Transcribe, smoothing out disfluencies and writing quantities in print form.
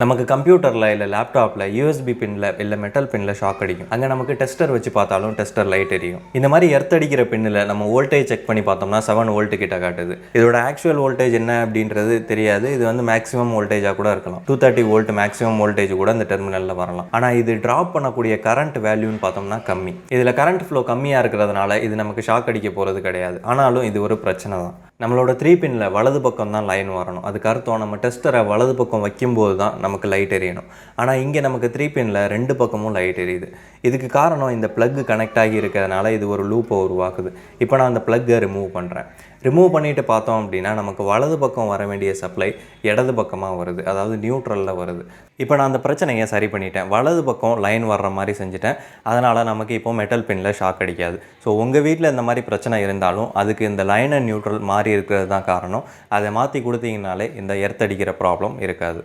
நமக்கு கம்ப்யூட்டரில் இல்லை லேப்டாப்பில் யூஎஸ்பி பின்னில் இல்லை மெட்டல் பின்னில் ஷாக் அடிக்கும். அங்கே நமக்கு டெஸ்டர் வச்சு பார்த்தாலும் டெஸ்டர் லைட் எரியும். இந்த மாதிரி எர்த் அடிக்கிற பின்னில் நம்ம வோல்டேஜ் செக் பண்ணி பார்த்தோம்னா 7 வோல்ட் கிட்ட காட்டுது. இதோட ஆக்சுவல் வோல்டேஜ் என்ன அப்படின்றது தெரியாது. இது வந்து மேக்ஸிமம் வோல்டேஜாக கூட இருக்கலாம். 230 வோல்ட் மேக்ஸிமம் வோல்டேஜ் கூட இந்த டெர்மினலில் வரலாம். ஆனால் இது ட்ராப் பண்ணக்கூடிய கரண்ட் வேல்யூன்னு பார்த்தோம்னா கம்மி. இதில் கரண்ட் ஃப்ளோ கம்மியாக இருக்கிறதுனால இது நமக்கு ஷாக் அடிக்க போகிறது கிடையாது. ஆனாலும் இது ஒரு பிரச்சனை தான். நம்மளோட 3 பின்னில் வலது பக்கம் தான் லைன் வரணும். அதுக்கு அர்த்தம் நம்ம டெஸ்டரை வலது பக்கம் வைக்கும்போது தான் நமக்கு லைட் எரியணும். ஆனால் இங்கே நமக்கு 3 பின்னில் 2 பக்கமும் லைட் எரியுது. இதுக்கு காரணம் இந்த ப்ளக் கனெக்ட் ஆகி இருக்கிறதுனால இது ஒரு லூப்பை உருவாக்குது. இப்போ நான் அந்த ப்ளக்கை ரிமூவ் பண்ணுறேன். ரிமூவ் பண்ணிவிட்டு பார்த்தோம் அப்படின்னா நமக்கு வலது பக்கம் வர வேண்டிய சப்ளை இடது பக்கமாக வருது, அதாவது நியூட்ரலில் வருது. இப்போ நான் அந்த பிரச்சனையை சரி பண்ணிட்டேன். வலது பக்கம் லைன் வர்ற மாதிரி செஞ்சுட்டேன். அதனால் நமக்கு இப்போ மெட்டல் பின்னில் ஷாக் அடிக்காது. ஸோ உங்கள் வீட்டில் இந்த மாதிரி பிரச்சனை இருந்தாலும் அதுக்கு இந்த லைன் அண்ட் நியூட்ரல் மாறி இருக்கிறது தான் காரணம். அதை மாற்றி கொடுத்தீங்கனாலே இந்த எர்த் அடிக்கிற ப்ராப்ளம் இருக்காது.